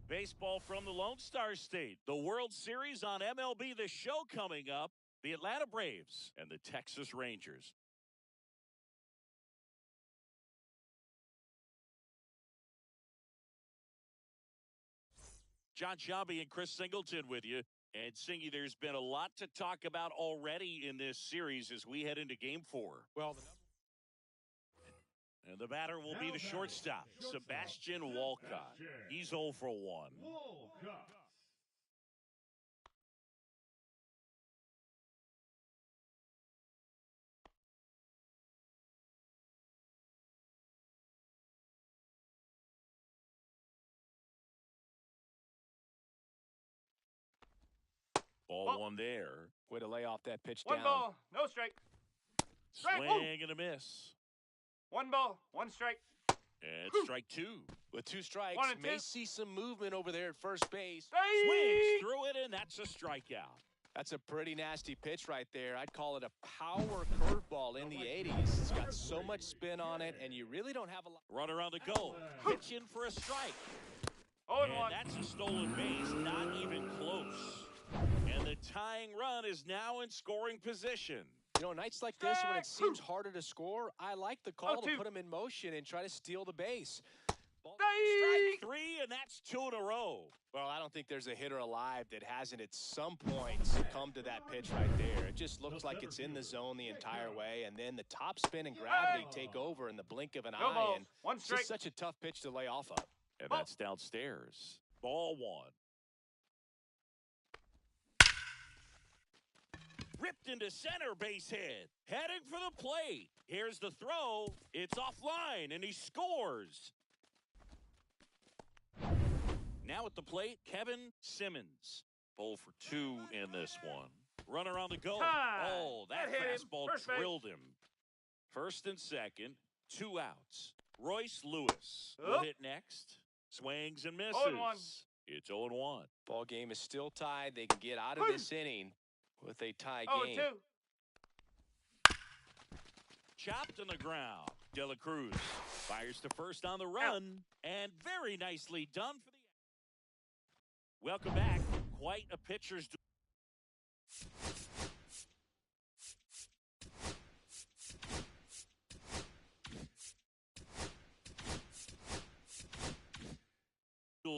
Baseball from the Lone Star State. The World Series on MLB The Show coming up. The Atlanta Braves and the Texas Rangers. John Shabby and Chris Singleton with you. And Singy, there's been a lot to talk about already in this series as we head into Game 4. Well, and the batter will be the shortstop, Sebastian Walcott. He's 0 for 1. Ball one there. Way to lay off that pitch One down. ball, no strike. Swing and a miss. One ball, one strike. And strike 2. With 2 strikes, 1 and 2. may see some movement over there at first base. Swings through it, and that's a strikeout. That's a pretty nasty pitch right there. I'd call it a power curveball in the 80s. It's got so much spin on it, and you really don't have a lot. Runner on the go. Pitch in for a strike. And that's a stolen base, not even close. And the tying run is now in scoring position. You know, nights like this when it seems harder to score, I like the call to put him in motion and try to steal the base. Strike 3, and that's 2 in a row. Well, I don't think there's a hitter alive that hasn't at some point succumbed to that pitch right there. It just looks like it's in the zone the entire way, and then the top spin and gravity take over in the blink of an eye, and it's just such a tough pitch to lay off of. And that's downstairs. Ball 1. Ripped into center, base hit. Heading for the plate. Here's the throw. It's offline, and he scores. Now at the plate, Kevin Simmons. 0 for 2 in this one. Runner on the go. Oh, that fastball drilled him. First and second, 2 outs. Royce Lewis will hit next. Swings and misses. It's 0-1. Ball game is still tied. They can get out of this inning with a tie game. 0-2. Chopped on the ground. De La Cruz fires to first on the run, and very nicely done for the. Welcome back. Quite a pitcher's.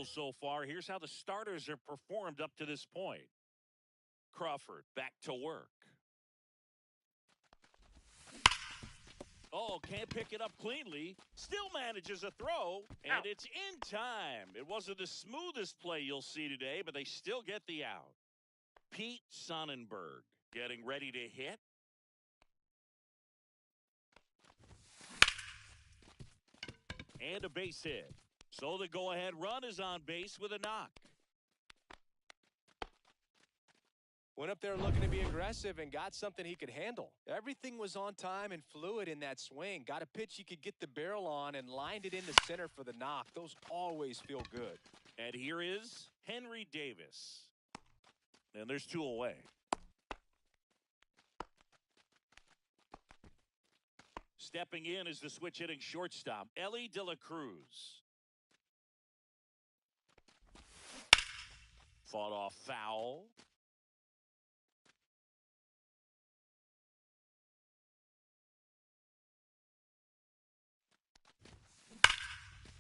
So far, here's how the starters have performed up to this point. Crawford back to work. Oh, can't pick it up cleanly. Still manages a throw, and it's in time. It wasn't the smoothest play you'll see today, but they still get the out. Pete Sonnenberg getting ready to hit. And a base hit. So the go-ahead run is on base with a knock. Went up there looking to be aggressive and got something he could handle. Everything was on time and fluid in that swing. Got a pitch he could get the barrel on and lined it into center for the knock. Those always feel good. And here is Henry Davis. And there's 2 away. Stepping in is the switch hitting shortstop, Ellie De La Cruz. Fought off foul.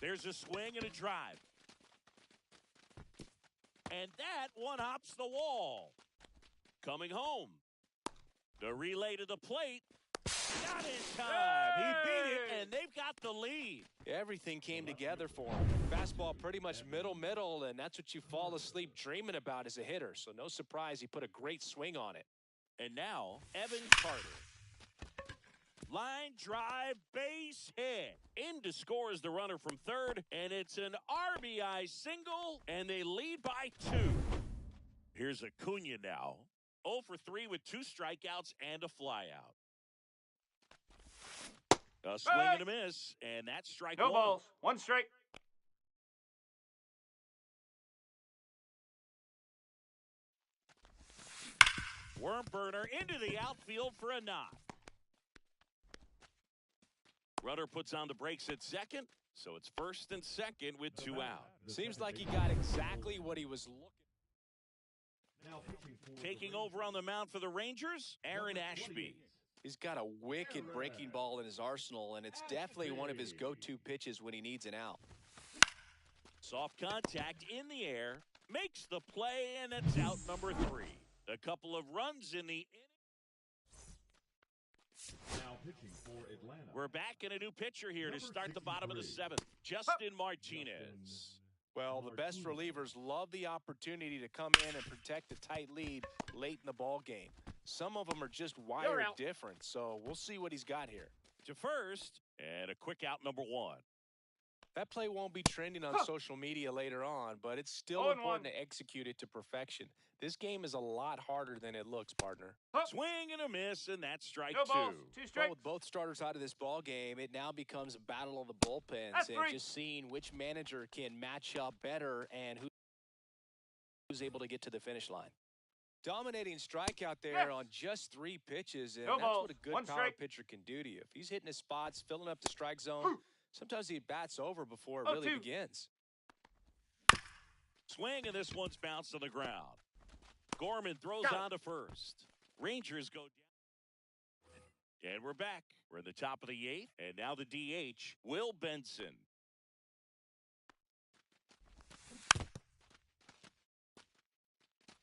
There's a swing and a drive. And that one hops the wall. Coming home. The relay to the plate. Not in time. He beat it, and they've got the lead. Everything came together for him. Fastball pretty much middle, and that's what you fall asleep dreaming about as a hitter. So no surprise he put a great swing on it. And now, Evan Carter. Line drive, base hit. In to score is the runner from third, and it's an RBI single, and they lead by 2. Here's Acuna now. 0 for 3 with 2 strikeouts and a flyout. A swing and a miss, and that's strike 1. No balls, 1 strike. Worm burner into the outfield for a knock. Rudder puts on the brakes at second. So it's first and second with 2 out. Seems like he got exactly what he was looking. Taking over on the mound for the Rangers, Aaron Ashby. He's got a wicked breaking ball in his arsenal, and it's definitely one of his go-to pitches when he needs an out. Soft contact in the air, makes the play, and that's out number 3. A couple of runs in the inning. Now pitching for Atlanta. We're back in a new pitcher here to start the bottom of the 7th. Justin Martinez. Well, the best relievers love the opportunity to come in and protect a tight lead late in the ball game. Some of them are just wired different, so we'll see what he's got here. To first, and a quick out number 1. That play won't be trending on social media later on, but it's still important to execute it to perfection. This game is a lot harder than it looks, partner. Swing and a miss, and that's strike No 2. balls, 2 strikes. Well, with both starters out of this ball game, it now becomes a battle of the bullpens That's and 3. just seeing which manager can match up better and who's able to get to the finish line. Dominating strikeout there on just 3 pitches, and No that's balls, what a good 1 power strike. pitcher can do to you. If he's hitting his spots, filling up the strike zone, sometimes he bats over before it really 2. begins. Swing, and this one's bounced on the ground. Gorman throws on to first. Rangers go down. And we're back. We're in the top of the 8th, and now the DH, Will Benson.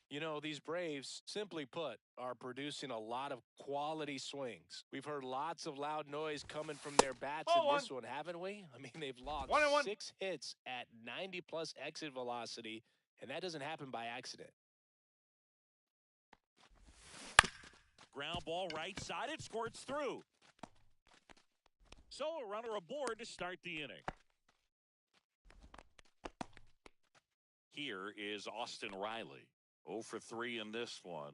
You know, these Braves, simply put, are producing a lot of quality swings. We've heard lots of loud noise coming from their bats in this one, haven't we? I mean, they've logged 6 hits at 90-plus exit velocity, and that doesn't happen by accident. Ground ball right side. It squirts through. So a runner aboard to start the inning. Here is Austin Riley. 0 for 3 in this one.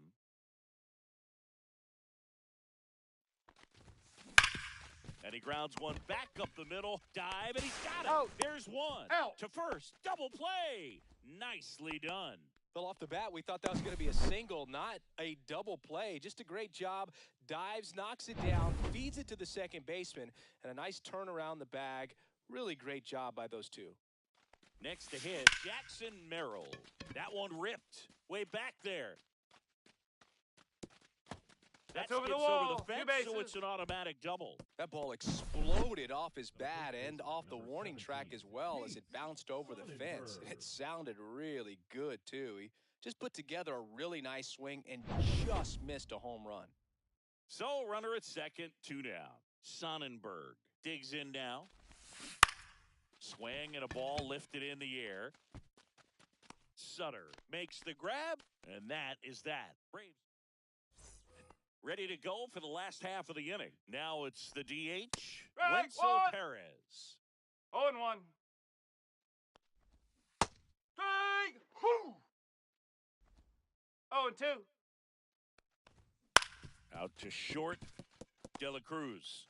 And he grounds one back up the middle. Dive, and he's got it. Out. There's one. Out. To first. Double play. Nicely done. Well, off the bat, we thought that was going to be a single, not a double play. Just a great job. Dives, knocks it down, feeds it to the second baseman, and a nice turn around the bag. Really great job by those two. Next to hit, Jackson Merrill. That one ripped. Way back there. That over the skips wall. over the fence, 2 bases. so it's an automatic double. That ball exploded off his bat and off the warning track as well as it bounced over the fence. It sounded really good, too. He just put together a really nice swing and just missed a home run. So, runner at second, 2 down. Sonnenberg digs in now. Swing and a ball lifted in the air. Sutter makes the grab, and that is that. Braves ready to go for the last half of the inning. Now it's the DH, Wenzel Perez. 0-1. Strike! 0-2. Out to short. De La Cruz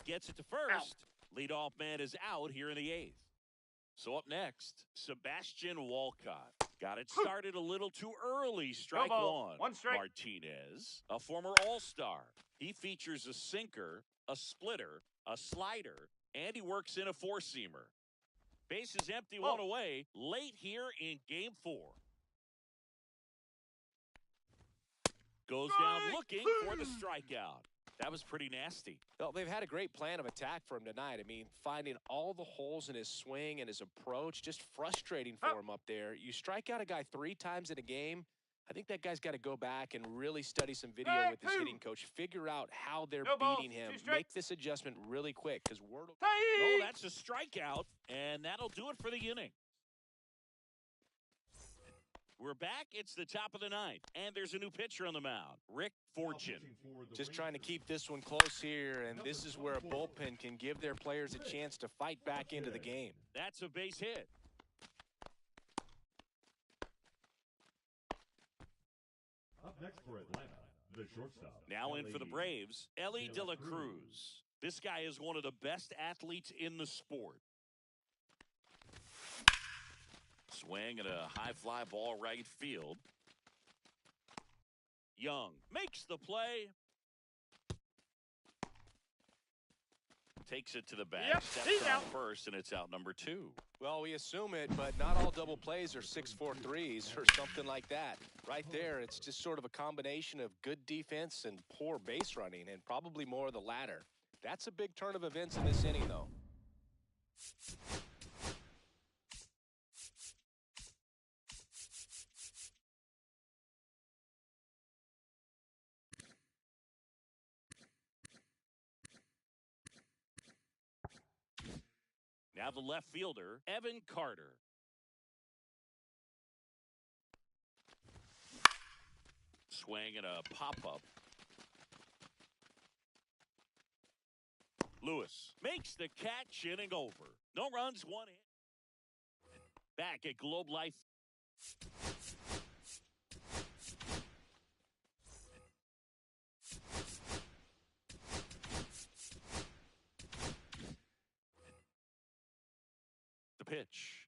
gets it to first. Leadoff man is out here in the 8th. So up next, Sebastian Walcott. Got it started a little too early. Strike 1. 1 strike. Martinez, a former All-Star. He features a sinker, a splitter, a slider, and he works in a 4-seamer. Bases empty, 1 away, late here in Game 4. Goes down looking for the strikeout. That was pretty nasty. Well, they've had a great plan of attack for him tonight. I mean, finding all the holes in his swing and his approach, just frustrating for him up there. You strike out a guy 3 times in a game, I think that guy's got to go back and really study some video with his hitting coach, figure out how they're beating him, make this adjustment really quick because oh, that's a strikeout, and that'll do it for the inning. We're back. It's the top of the 9th, and there's a new pitcher on the mound, Rick Fortune. Just trying to keep this one close here, and this is where a bullpen can give their players a chance to fight back into the game. That's a base hit. Up next for Atlanta, the shortstop. Now in for the Braves, Ellie De La Cruz. This guy is one of the best athletes in the sport. Swing and a high fly ball right field. Young makes the play. Takes it to the bag, Yep, steps he's on out. first, and it's out number 2. Well, we assume it, but not all double plays are 6-4 threes or something like that. Right there, it's just sort of a combination of good defense and poor base running, and probably more of the latter. That's a big turn of events in this inning, though. Now the left fielder, Evan Carter. Swing and a pop-up. Lewis makes the catch, inning over. No runs, 1 hit. Back at Globe Life. The pitch.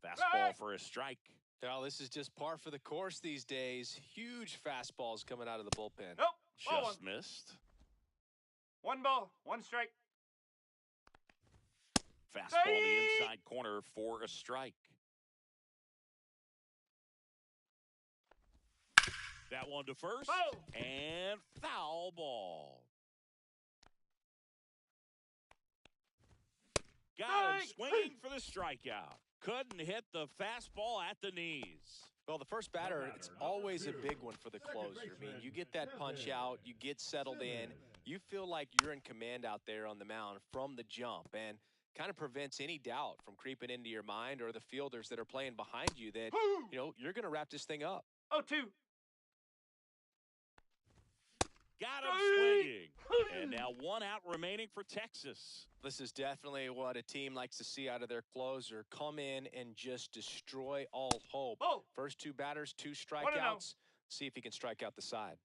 Fastball for a strike. Well, this is just par for the course these days. Huge fastballs coming out of the bullpen. Nope. Ball Just one. missed. 1 ball, 1 strike. Fastball in the inside corner for a strike. That one to first. Ball. And foul ball. Got him swinging for the strikeout. Couldn't hit the fastball at the knees. Well, the first batter, it's always a big one for the closer. I mean, you get that punch out, you get settled in, you feel like you're in command out there on the mound from the jump, and kind of prevents any doubt from creeping into your mind or the fielders that are playing behind you that, you're going to wrap this thing up. 0-2. Got him swinging. And now 1 out remaining for Texas. This is definitely what a team likes to see out of their closer. Come in and just destroy all hope. Oh. First 2 batters, 2 1-0. strikeouts. See if he can strike out the side.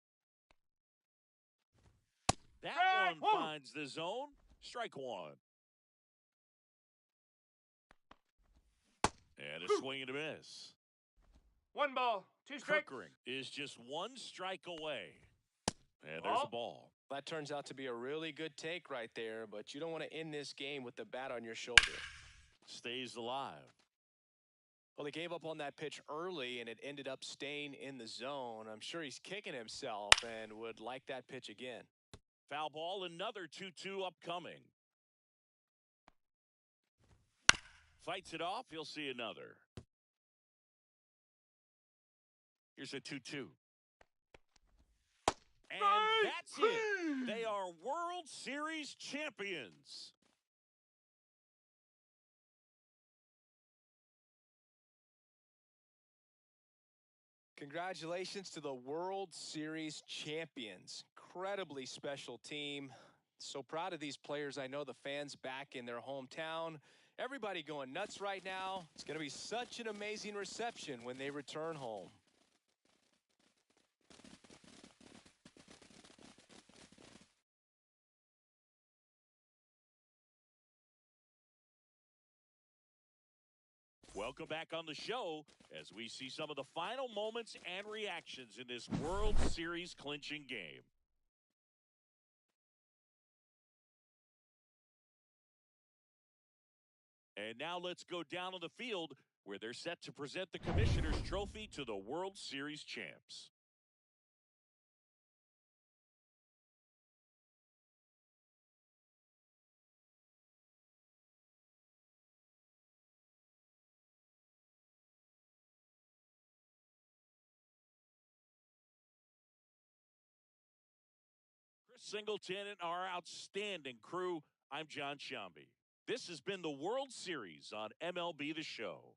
That Strike one one. finds the zone. Strike 1. And a swing and a miss. 1 ball, 2 strikes. Kirkering is just 1 strike away. And there's a ball. That turns out to be a really good take right there, but you don't want to end this game with the bat on your shoulder. Stays alive. Well, he gave up on that pitch early, and it ended up staying in the zone. I'm sure he's kicking himself and would like that pitch again. Foul ball, another 2-2 upcoming. Fights it off, he'll see another. Here's a 2-2. And that's it. They are World Series champions. Congratulations to the World Series champions. Incredibly special team. So proud of these players. I know the fans back in their hometown. Everybody going nuts right now. It's going to be such an amazing reception when they return home. Welcome back on the show as we see some of the final moments and reactions in this World Series clinching game. And now let's go down on the field where they're set to present the Commissioner's Trophy to the World Series champs. Chris Singleton and our outstanding crew, I'm John Shambi. This has been the World Series on MLB The Show.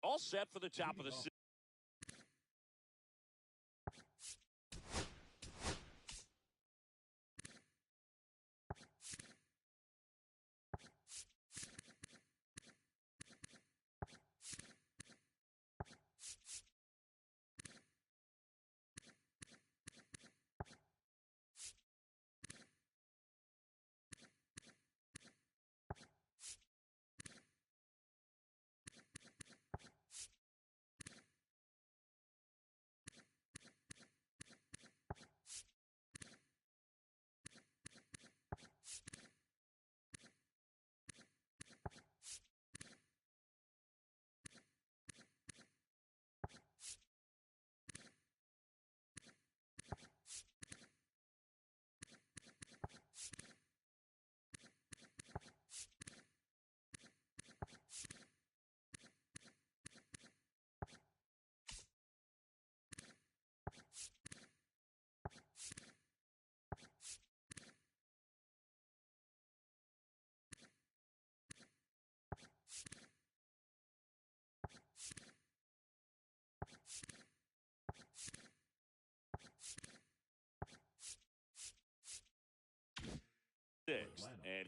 All set for the top of the sixth.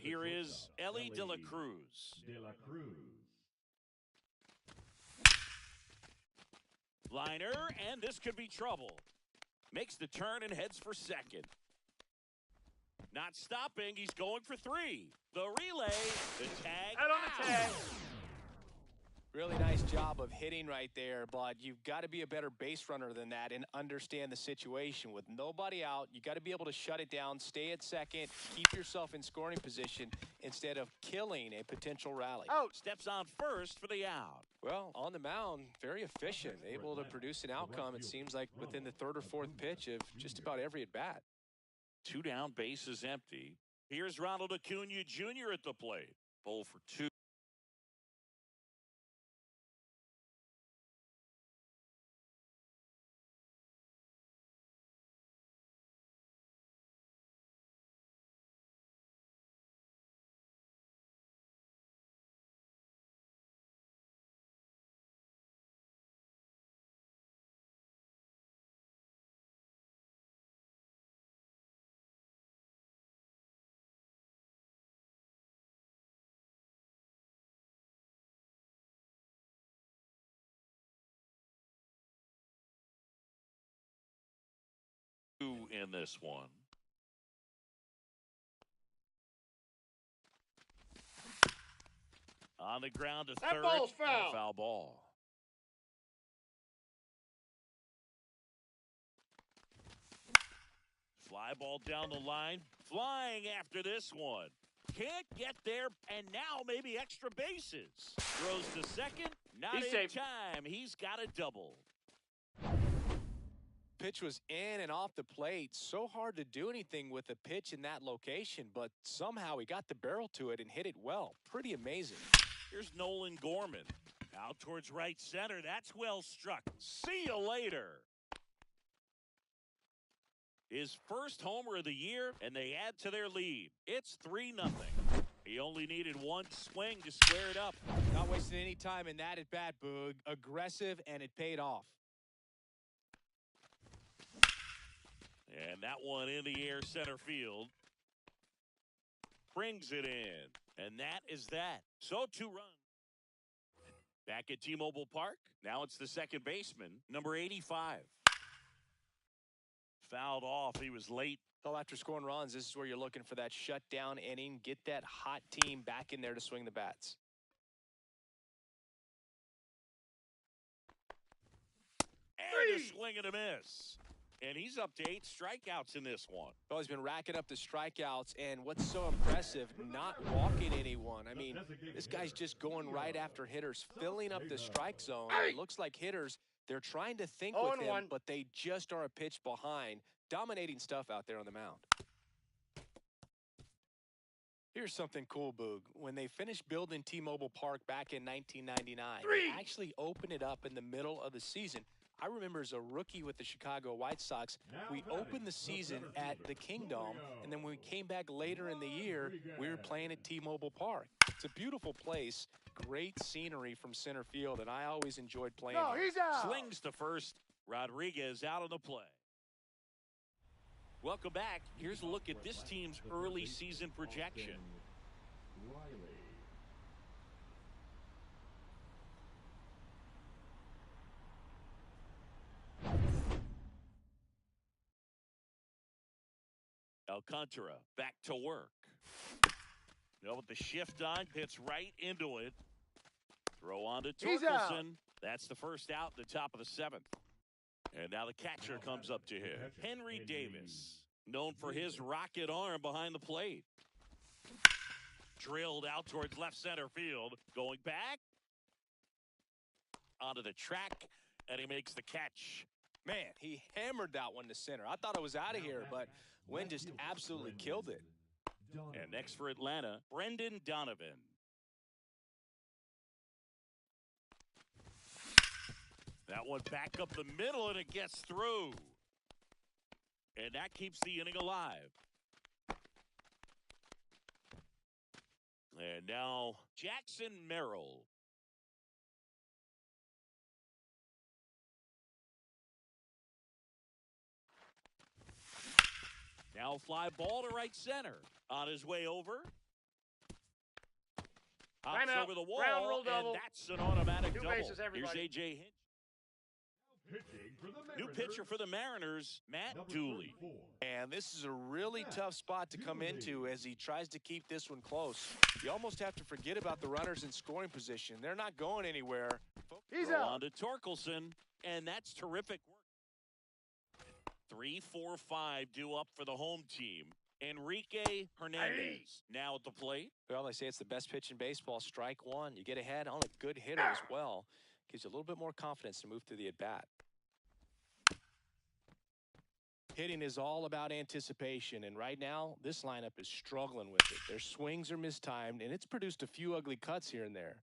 Here is Ellie De La Cruz. De La Cruz. Liner, and this could be trouble. Makes the turn and heads for second. Not stopping, he's going for three. The relay, the tag. Out on the tag. Really nice job of hitting right there, but you've got to be a better base runner than that and understand the situation. With nobody out, you got to be able to shut it down, stay at second, keep yourself in scoring position instead of killing a potential rally. Out. Steps on first for the out. Well, on the mound, very efficient, able to produce an outcome, it seems like, within the third or fourth pitch of just about every at-bat. 2 down, bases empty. Here's Ronald Acuna Jr. at the plate. 0 for 2. In this one. On the ground to That third. ball's foul. Foul ball. Fly ball down the line. Flying after this one. Can't get there, and now maybe extra bases. Throws to second. Not He's in safe. time. He's got a double. Pitch was in and off the plate. So hard to do anything with a pitch in that location, but somehow he got the barrel to it and hit it well. Pretty amazing. Here's Nolan Gorman. Out towards right center. That's well struck. See you later. His first homer of the year, and they add to their lead. It's 3-0. He only needed one swing to square it up. Not wasting any time in that at-bat, Boog. Aggressive, and it paid off. And that one in the air center field. Brings it in. And that is that. So 2 runs. Back at T-Mobile Park. Now it's the second baseman, number 85. Fouled off. He was late. So after scoring runs, this is where you're looking for that shutdown inning. Get that hot team back in there to swing the bats. And a swing and a miss. And he's up to 8 strikeouts in this one. Well, he's been racking up the strikeouts, and what's so impressive, not walking anyone. I mean, this guy's just going right after hitters, filling up the strike zone. It looks like hitters, they're trying to think with him, but they just are a pitch behind. Dominating stuff out there on the mound. Here's something cool, Boog. When they finished building T-Mobile Park back in 1999, they actually opened it up in the middle of the season. I remember as a rookie with the Chicago White Sox, we opened the season at the Kingdome, and then when we came back later in the year, we were playing at T-Mobile Park. It's a beautiful place, great scenery from center field, and I always enjoyed playing there. He's out. Slings to first. Rodriguez out on the play. Welcome back. Here's a look at this team's early season projection. Riley. Alcantara back to work. With the shift on, hits right into it. Throw on to Torkelson. That's the first out in the top of the 7th. And now the catcher comes up to him. Henry Davis, known for his rocket arm behind the plate. Drilled out towards left center field. Going back. Onto the track, and he makes the catch. Man, he hammered that one to center. I thought it was out of here, but Wynn just absolutely killed it. And next for Atlanta, Brendan Donovan. That one back up the middle, and it gets through. And that keeps the inning alive. And now Jackson Merrill. Now fly ball to right center. On his way over. Hops Line out. over the wall, Ground rule double. and that's an automatic Two double. bases, everybody. Here's A.J. Hinch. Pitching for the New Mariners, pitcher for the Mariners, Matt number Dooley. 34. And this is a really tough spot to come into as he tries to keep this one close. You almost have to forget about the runners in scoring position. They're not going anywhere. He's Throw out. on to Torkelson, and that's terrific work. 3, 4, 5 due up for the home team. Enrique Hernandez now at the plate. Well, they say it's the best pitch in baseball. Strike one. You get ahead on a good hitter as well. Gives you a little bit more confidence to move through the at-bat. Hitting is all about anticipation, and right now, this lineup is struggling with it. Their swings are mistimed, and it's produced a few ugly cuts here and there.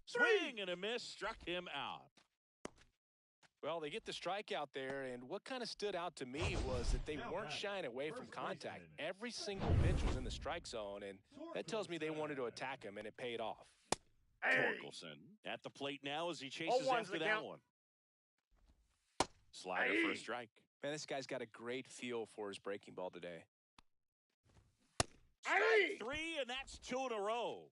Swing and a miss, struck him out. Well, they get the strikeout there, and what kind of stood out to me was that they weren't shying away from contact. Every single pitch was in the strike zone, and that tells me they wanted to attack him, and it paid off. Torkelson at the plate now as he chases after that count. one. Slider for a strike. Man, this guy's got a great feel for his breaking ball today. Strike 3, and that's 2 in a row.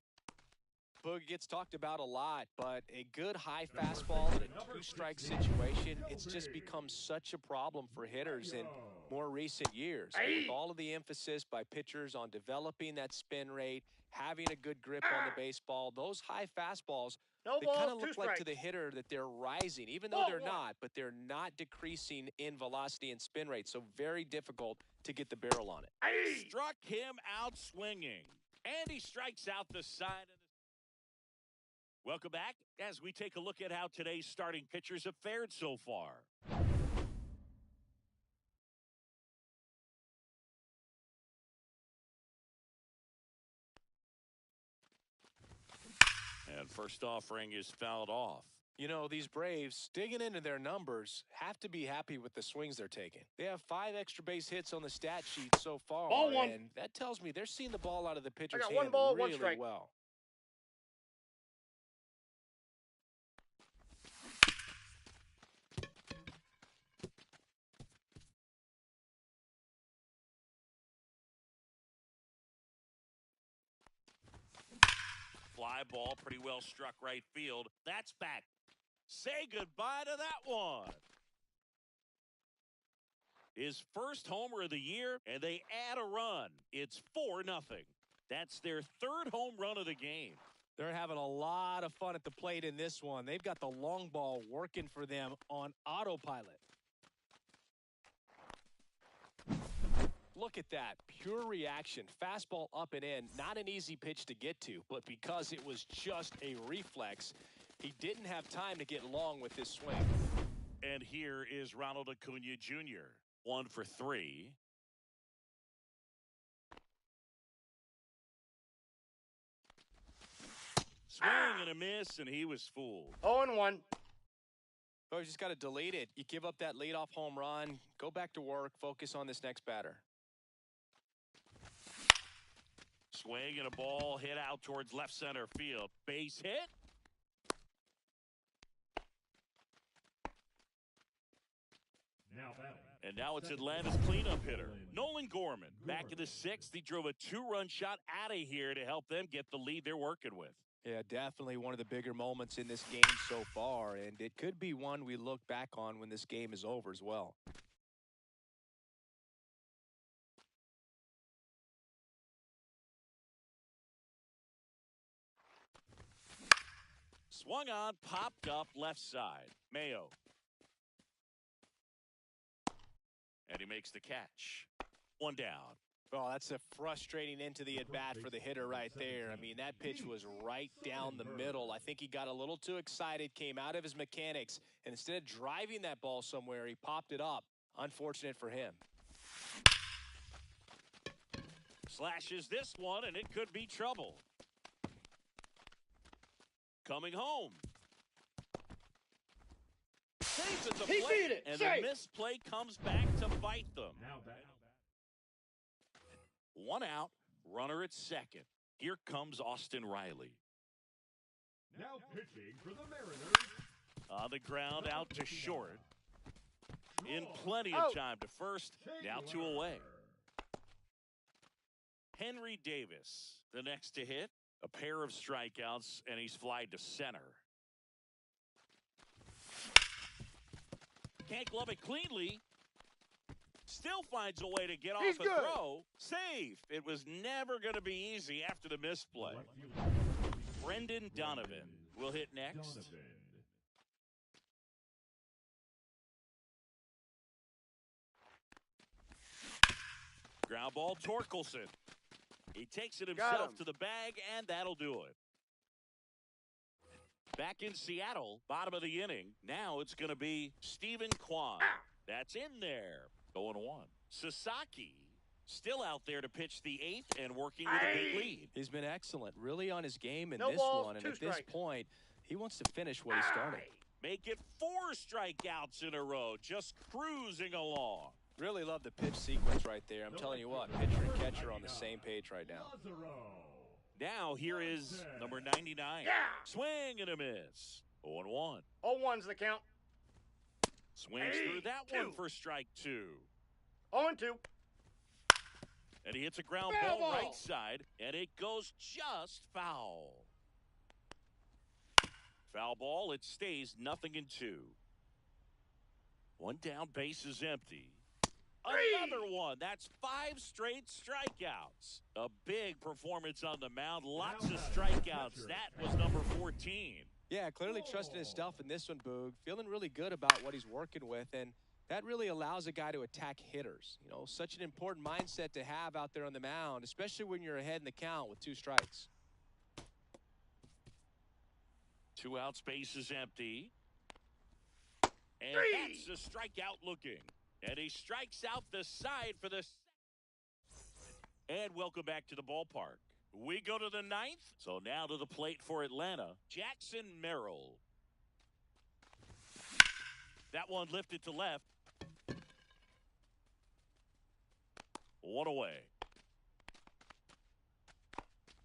Boog gets talked about a lot, but a good high fastball in a two-strike situation, it's just become such a problem for hitters in more recent years. With all of the emphasis by pitchers on developing that spin rate, having a good grip on the baseball, those high fastballs, they kind of look like to the hitter that they're rising, even though they're not, but they're not decreasing in velocity and spin rate, so very difficult to get the barrel on it. Struck him out swinging, and he strikes out the side of the... Welcome back as we take a look at how today's starting pitchers have fared so far. And first offering is fouled off. You know, these Braves, digging into their numbers, have to be happy with the swings they're taking. They have 5 extra base hits on the stat sheet so far, Ball one. and that tells me they're seeing the ball out of the pitcher's got hand one ball, one really strike. well. Fly ball, pretty well struck right field. That's back. Say goodbye to that one. His first homer of the year, and they add a run. It's 4-0. That's their 3rd home run of the game. They're having a lot of fun at the plate in this one. They've got the long ball working for them on autopilot. Look at that. Pure reaction. Fastball up and in. Not an easy pitch to get to, but because it was just a reflex, he didn't have time to get long with this swing. And here is Ronald Acuna Jr. 1 for 3. Swing and a miss, and he was fooled. 0-1. Oh, you just got to delete it. You give up that leadoff home run, go back to work, focus on this next batter. Swing and a ball hit out towards left center field. Base hit. Now batting. And now it's Atlanta's cleanup hitter, Nolan Gorman. Back in the 6th, he drove a 2-run shot out of here to help them get the lead they're working with. Yeah, definitely one of the bigger moments in this game so far, and it could be one we look back on when this game is over as well. Swung on, popped up left side. Mayo. And he makes the catch. 1 down. Well, that's a frustrating end to the at-bat for the hitter right there. I mean, that pitch was right down the middle. I think he got a little too excited, came out of his mechanics, and instead of driving that ball somewhere, he popped it up. Unfortunate for him. Slashes this one, and it could be trouble. Coming home. Saves at the plate, and the misplay comes back to bite them. Now batting. 1 out, runner at second. Here comes Austin Riley. Now pitching for the Mariners. On the ground, out to short. In plenty of time to first. Now 2 away. Henry Davis, the next to hit. A pair of strikeouts, and he's flied to center. Can't glove it cleanly. Still finds a way to get off a throw. Safe. It was never going to be easy after the misplay. Brendan Donovan will hit next. Ground ball, Torkelson. He takes it himself to the bag, and that'll do it. Back in Seattle, bottom of the inning. Now it's going to be Stephen Kwan. That's in there. 0-1. Sasaki still out there to pitch the 8th and working with a big lead. He's been excellent, really on his game in this one. And at this point, he wants to finish what he started. Make it 4 strikeouts in a row, just cruising along. Really love the pitch sequence right there. I'm telling you what, pitcher and catcher on the same page right now. Now here is number 99. Swing and a miss. 0-1. 0-1's the count. Swings through that one for strike 2. 0-2. And he hits a ground ball right side, and it goes just foul. Foul ball, it stays 0-2. One down, base is empty. Another one. That's 5 straight strikeouts. A big performance on the mound. Lots of strikeouts. That was number 14. Yeah, clearly trusting his stuff in this one, Boog. Feeling really good about what he's working with, and that really allows a guy to attack hitters. You know, such an important mindset to have out there on the mound, especially when you're ahead in the count with 2 strikes. 2 outs, base is empty. And that's a strikeout looking. And he strikes out the side for the... And welcome back to the ballpark. We go to the 9th. So now to the plate for Atlanta, Jackson Merrill. That one lifted to left. 1 away.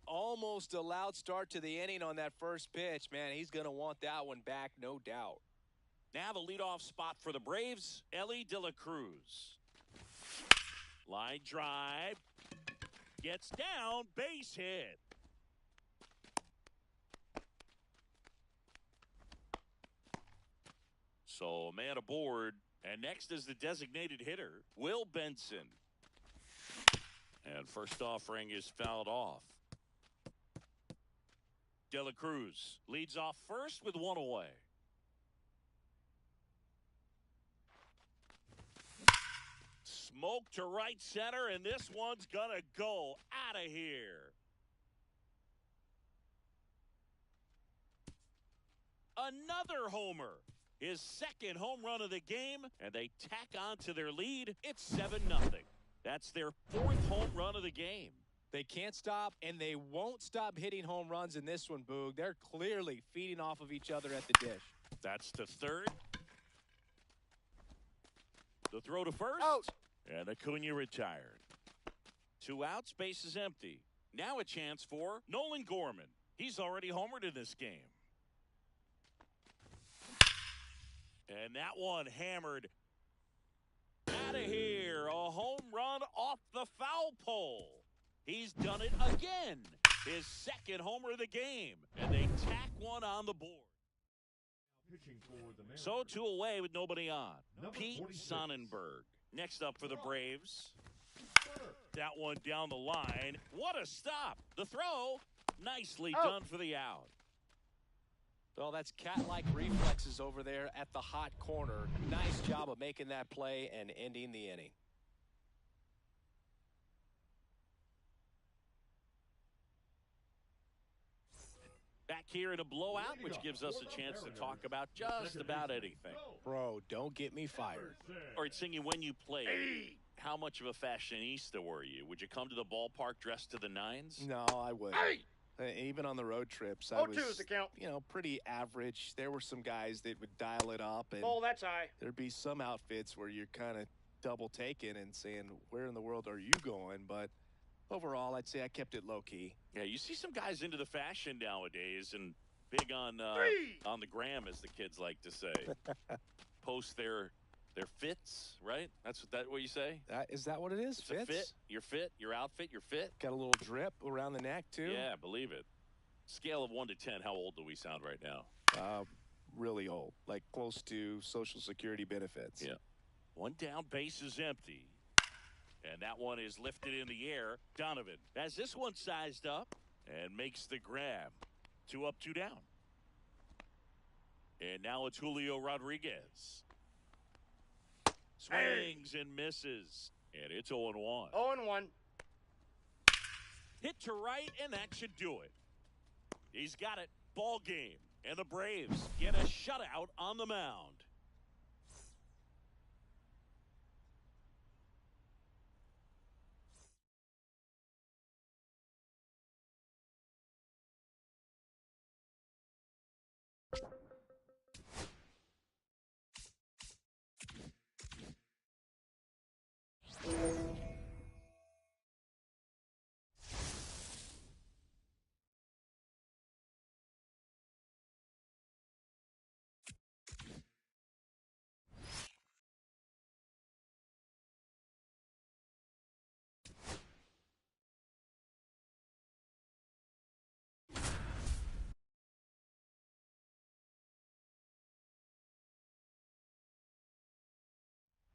Almost a loud start to the inning on that first pitch. Man, he's going to want that one back, no doubt. Now the leadoff spot for the Braves, Elly De La Cruz. Line drive. Gets down, base hit. So a man aboard, and next is the designated hitter, Will Benson. And first offering is fouled off. De La Cruz leads off first with 1 away. Smoke to right center, and this one's gonna go out of here. Another homer. His 2nd home run of the game, and they tack on to their lead. It's 7-0. That's their 4th home run of the game. They can't stop, and they won't stop hitting home runs in this one, Boog. They're clearly feeding off of each other at the dish. That's the 3rd. The throw to first. Out. And Acuna retired. 2 outs, base is empty. Now a chance for Nolan Gorman. He's already homered in this game. And that one hammered out of here. A home run off the foul pole. He's done it again. His 2nd homer of the game. And they tack one on the board. So 2 away with nobody on. Pete Sonnenberg. Next up for the Braves. That one down the line. What a stop. The throw. Nicely done for the out. Well, that's cat-like reflexes over there at the hot corner. Nice job of making that play and ending the inning. Back here in a blowout, which gives us a chance to talk about just about anything. Bro, don't get me fired. All right, Singy, when you played, how much of a fashionista were you? Would you come to the ballpark dressed to the nines? No, I wouldn't. Even on the road trips, I was, 0-2's the count. you know, pretty average. There were some guys that would dial it up, and That's high. there'd be some outfits where you're kind of double taking and saying, where in the world are you going? But overall, I'd say I kept it low-key. Yeah, you see some guys into the fashion nowadays and big on the gram, as the kids like to say. Post their They're fits, right? That's what you say? Is that what it is? It's a fit. You're fit. Your outfit, you're fit. Got a little drip around the neck, too. Yeah, believe it. Scale of 1 to 10, how old do we sound right now? Really old, like close to Social Security benefits. Yeah. One down, base is empty. And that one is lifted in the air. Donovan has this one sized up and makes the grab. 2 up, 2 down. And now it's Julio Rodriguez. Swings and misses. And it's 0-1. 0-1. Hit to right, and that should do it. He's got it. Ball game. And the Braves get a shutout on the mound.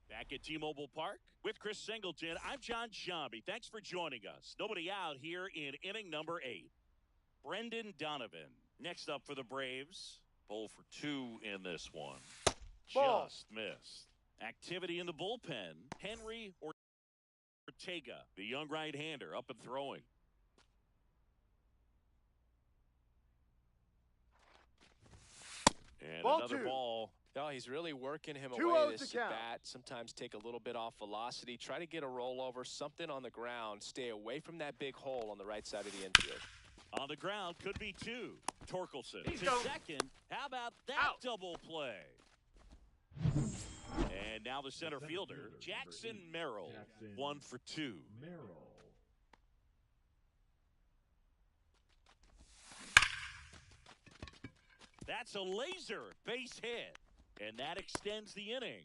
Back at T-Mobile Park with Chris Singleton, I'm John Shambi. Thanks for joining us. Nobody out here in inning number 8. Brendan Donovan next up for the Braves. 0 for 2 in this one. Ball. Just missed. Activity in the bullpen. Henry Ortega, the young right-hander, up and throwing. And Ball another 2. ball. No, he's really working him 2 away outs this to count. bat. Sometimes take a little bit off velocity. Try to get a rollover, something on the ground. Stay away from that big hole on the right side of the infield. On the ground, could be 2. Torkelson He's to going. second. How about that Out. double play? And now the center fielder, Jackson Merrill, 1 for 2. Merrill. That's a laser base hit. And that extends the inning.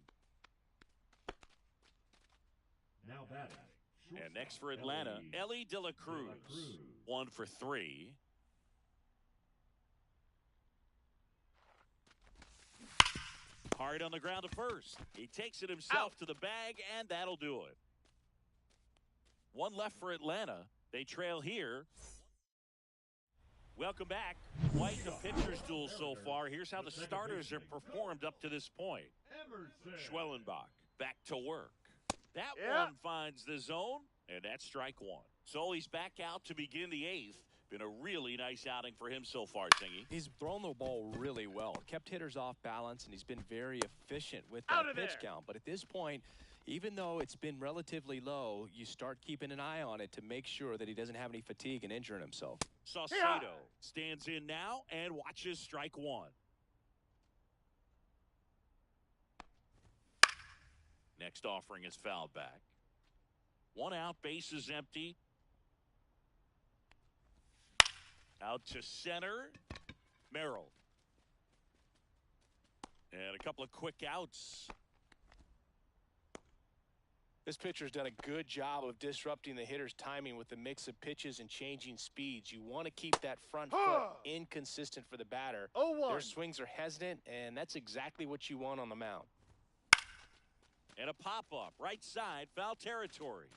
Now batting. And next for Atlanta, Ellie De La Cruz, 1 for 3. Hard on the ground to first. He takes it himself Out. to the bag, and that'll do it. 1 left for Atlanta. They trail here. Welcome back. Quite the pitcher's duel so far. Here's how the starters have performed up to this point. Schwellenbach back to work. That one finds the zone, and that's strike 1. So he's back out to begin the 8th. Been a really nice outing for him so far, Singy. He's thrown the ball really well. Kept hitters off balance, and he's been very efficient with Out that of pitch there. count. But at this point, even though it's been relatively low, you start keeping an eye on it to make sure that he doesn't have any fatigue and injuring himself. Saucedo stands in now and watches strike 1. Next offering is fouled back. 1 out, base is empty. Out to center. Merrill. And a couple of quick outs. This pitcher's done a good job of disrupting the hitter's timing with the mix of pitches and changing speeds. You want to keep that front foot inconsistent for the batter. 0-1. Their swings are hesitant, and that's exactly what you want on the mound. And a pop-up. Right side. Foul territory.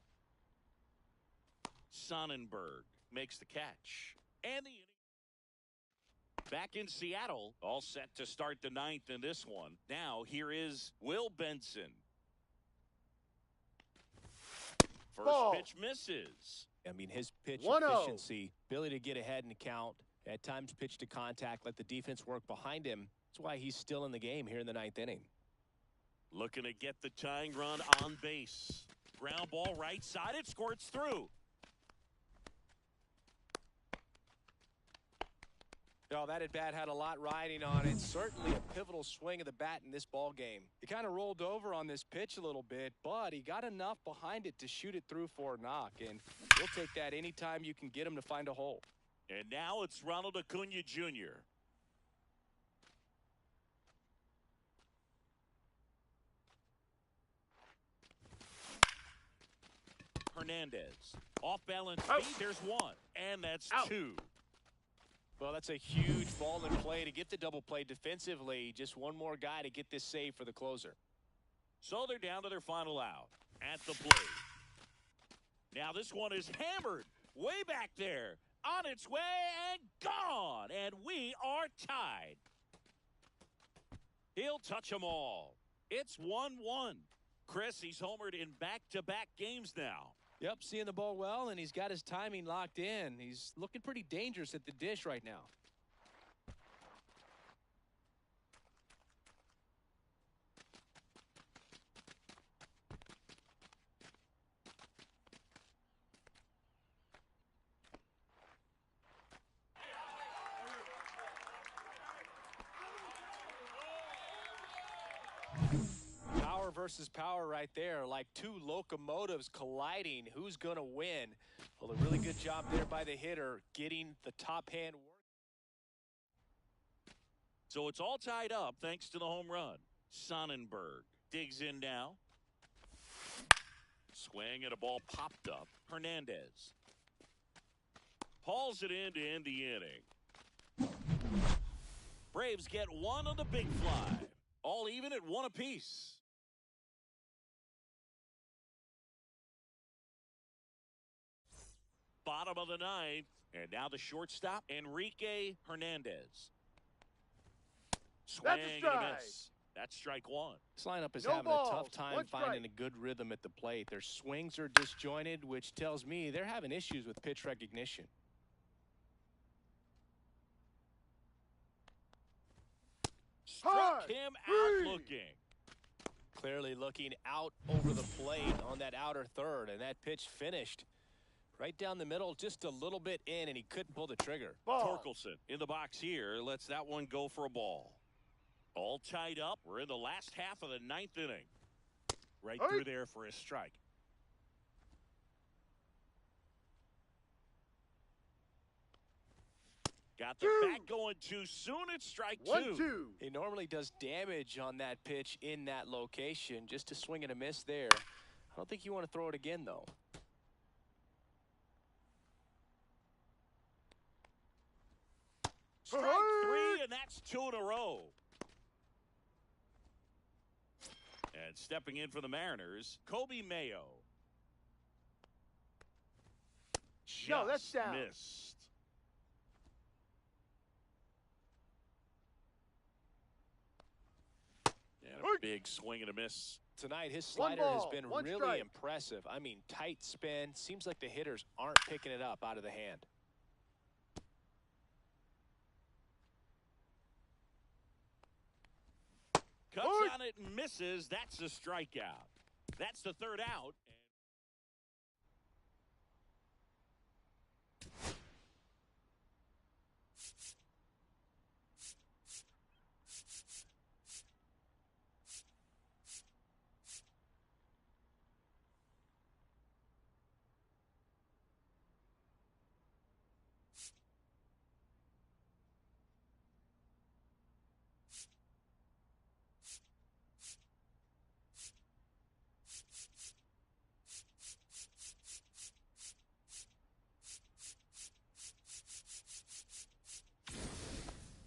Sonnenberg makes the catch. And the inning. Back in Seattle. All set to start the 9th in this one. Now here is Will Benson. First Ball. pitch misses. I mean, his pitch 1-0. efficiency, ability to get ahead in the count, at times pitch to contact, let the defense work behind him. That's why he's still in the game here in the 9th inning. Looking to get the tying run on base. Ground ball right side. It squirts through. No, that at bat had a lot riding on it. Certainly a pivotal swing of the bat in this ball game. He kind of rolled over on this pitch a little bit, but he got enough behind it to shoot it through for a knock. And he'll take that anytime you can get him to find a hole. And now it's Ronald Acuna Jr. Hernandez. Off balance Out. feed. There's one. And that's Out. two. Well, that's a huge ball in play to get the double play defensively. Just one more guy to get this save for the closer. So they're down to their final out at the plate. Now this one is hammered way back there. On its way and gone. And we are tied. He'll touch them all. It's 1-1. Chris, he's homered in back-to-back games now. Yep, seeing the ball well, and he's got his timing locked in. He's looking pretty dangerous at the dish right now. Power versus power right there, like two locomotives colliding. Who's going to win? Well, a really good job there by the hitter getting the top hand work. So it's all tied up thanks to the home run. Sonnenberg digs in now. Swing and a ball popped up. Hernandez hauls it in to end the inning. Braves get one on the big fly. All even at one apiece. Bottom of the ninth, and now the shortstop, Enrique Hernandez. Swing and a miss. That's strike one. This lineup is No having balls. a tough time One finding a strike. good rhythm at the plate. Their swings are disjointed, which tells me they're having issues with pitch recognition. Struck him out looking. Clearly looking out over the plate on that outer third, and that pitch finished right down the middle, just a little bit in, and he couldn't pull the trigger. Ball. Torkelson in the box here lets that one go for a ball. All tied up. We're in the last half of the ninth inning. Right through there for a strike. Got the bat going too soon. It's strike two. 1-2. He normally does damage on that pitch in that location. Just a swing and a miss there. I don't think you want to throw it again, though. Strike three, and that's two in a row. And stepping in for the Mariners, Kobe Mayo. No, that's Just down. missed. And a big swing and a miss. Tonight, his One slider has ball, been one really strike. impressive. I mean, tight spin. Seems like the hitters aren't picking it up out of the hand. Cuts on it and misses. That's a strikeout. That's the third out.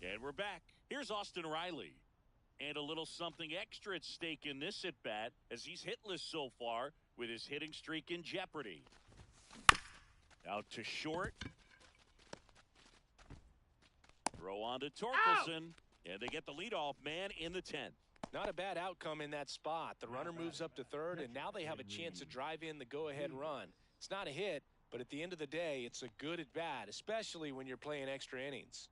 And we're back. Here's Austin Riley. And a little something extra at stake in this at-bat as he's hitless so far with his hitting streak in jeopardy. Out to short. Throw on to Torkelson. And they get the leadoff man in the 10th. Not a bad outcome in that spot. The runner moves up to third, and now they have a chance to drive in the go-ahead run. It's not a hit, but at the end of the day, it's a good at-bat, especially when you're playing extra innings.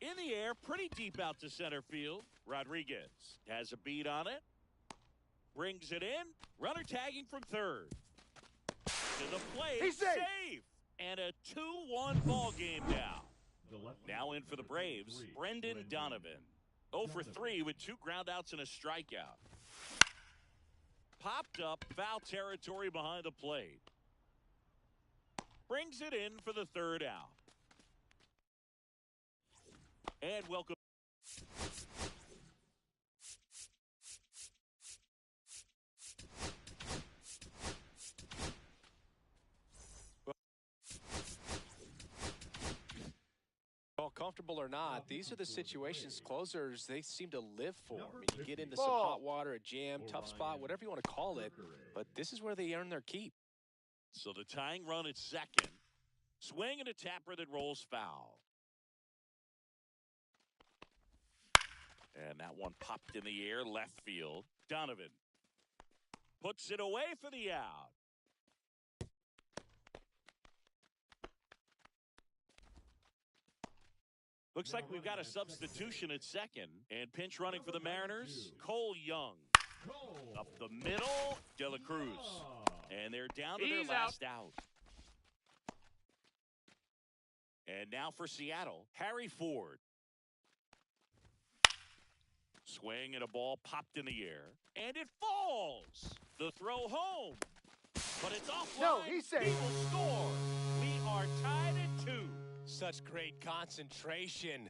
In the air, pretty deep out to center field. Rodriguez has a beat on it. Brings it in. Runner tagging from third. To the plate. He's safe. Safe. And a 2-1 ball game now. Now in for the Braves, Brendan Donovan. 0 for 3 with 2 groundouts and a strikeout. Popped up, foul territory behind the plate. Brings it in for the third out. And welcome. comfortable or not, these are the situations closers, they seem to live for. I mean, you get into some hot water, a jam, tough spot, whatever you want to call it, but this is where they earn their keep. So the tying run at second. Swing and a tapper that rolls foul. And that one popped in the air, left field. Donovan puts it away for the out. Looks like we've got a substitution at second. And pinch running for the Mariners, Cole Young. Up the middle, De La Cruz. And they're down to their last out. And now for Seattle, Harry Ford. Swing and a ball popped in the air. And it falls. The throw home. But it's offline. No, he's safe. People score. We are tied at 2. Such great concentration.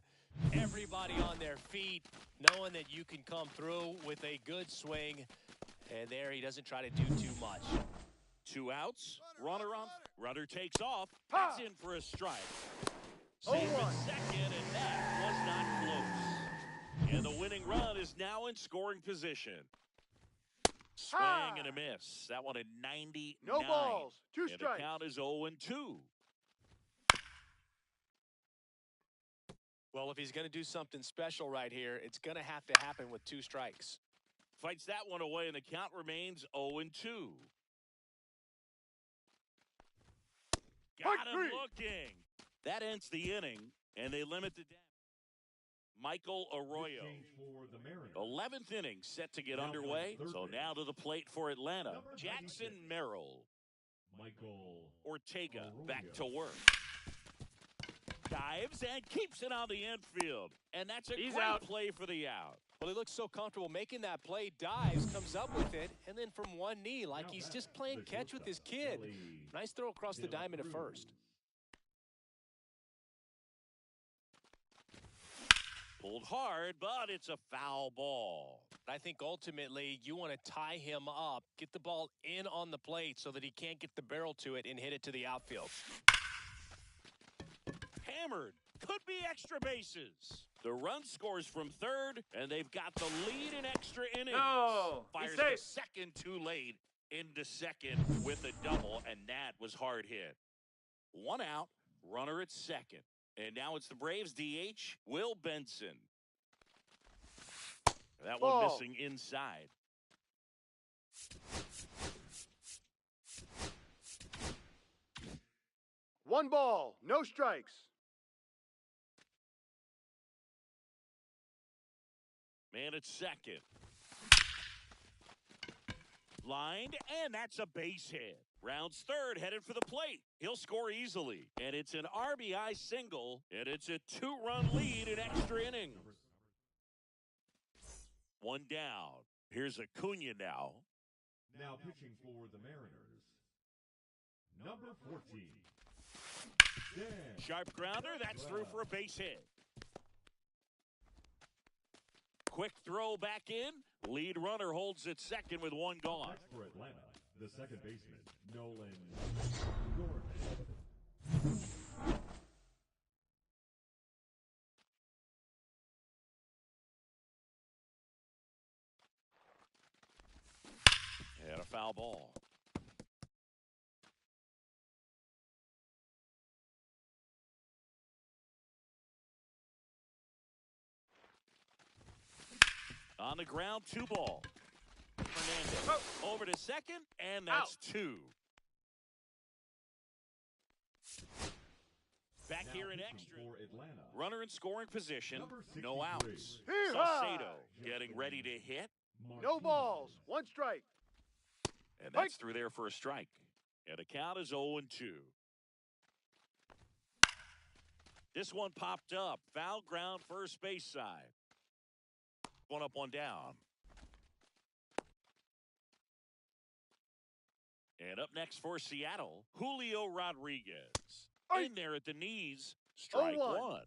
Everybody on their feet, knowing that you can come through with a good swing. And there he doesn't try to do too much. 2 outs. Runner on. Runner takes off. That's in for a strike. Save at second, and that was not close. And the winning run is now in scoring position. Swing and a miss. That one at 99. No balls. 2 strikes. And the count is 0-2. Well, if he's going to do something special right here, it's going to have to happen with 2 strikes. Fights that one away, and the count remains 0-2. Got him looking. That ends the inning, and they limit the damage. Michael Arroyo. 11th inning set to get underway. So now to the plate for Atlanta. Jackson Merrill. Michael Ortega back to work. Dives and keeps it on the infield. And that's a great play for the out. Well, he looks so comfortable making that play, dives, comes up with it, and then from one knee, like he's just playing catch with his kid. Nice throw across the diamond at first. Pulled hard, but it's a foul ball. I think ultimately you want to tie him up, get the ball in on the plate so that he can't get the barrel to it and hit it to the outfield. Hammered. Could be extra bases. The run scores from third, and they've got the lead in extra innings. No, fires the second too late into second with a double, and that was hard hit. 1 out, runner at second. And now it's the Braves DH, Will Benson. That one missing inside. One ball, no strikes. Man at second. Lined, and that's a base hit. Rounds third, headed for the plate. He'll score easily. And it's an RBI single, and it's a 2-run lead in extra innings. 1 down. Here's Acuna now. Now pitching for the Mariners, number 14. Dan. Sharp grounder, that's through for a base hit. Quick throw back in. Lead runner holds at second with 1 gone. Next for Atlanta, the second baseman, Nolan Gordon. And a foul ball. On the ground, 2 ball. Fernandez over to second, and that's 2. Back here in extra. Runner in scoring position, no outs. Salcedo getting ready to hit. No balls, 1 strike. And that's through there for a strike. And the count is 0-2. This one popped up. Foul ground, first base side. 1 up, 1 down. And up next for Seattle, Julio Rodriguez. In there at the knees, strike 1.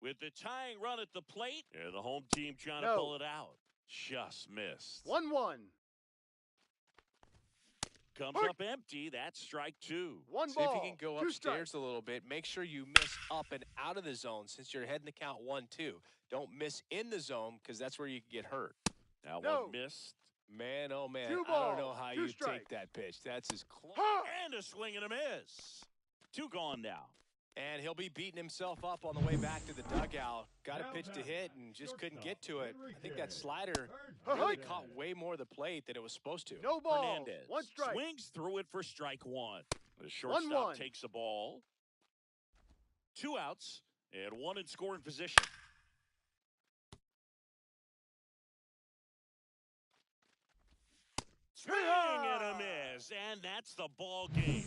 With the tying run at the plate, and the home team trying to pull it out. Just missed. 1-1. Comes up empty. That's strike two. One See if ball. you can go Two upstairs strikes. a little bit. Make sure you miss up and out of the zone since you're heading the count 1-2. Don't miss in the zone because that's where you can get hurt. Now No. one missed. Man, oh man, Two I don't know balls, how two you strikes. take that pitch. That's as close. And a swing and a miss. Two gone now. And he'll be beating himself up on the way back to the dugout. Got a pitch to hit and just couldn't get to it. I think that slider really caught way more of the plate than it was supposed to. No balls. Hernandez One strike. swings through it for strike one. The shortstop 1-1. takes a ball. 2 outs and 1 in scoring position. Swing and a miss, and that's the ball game.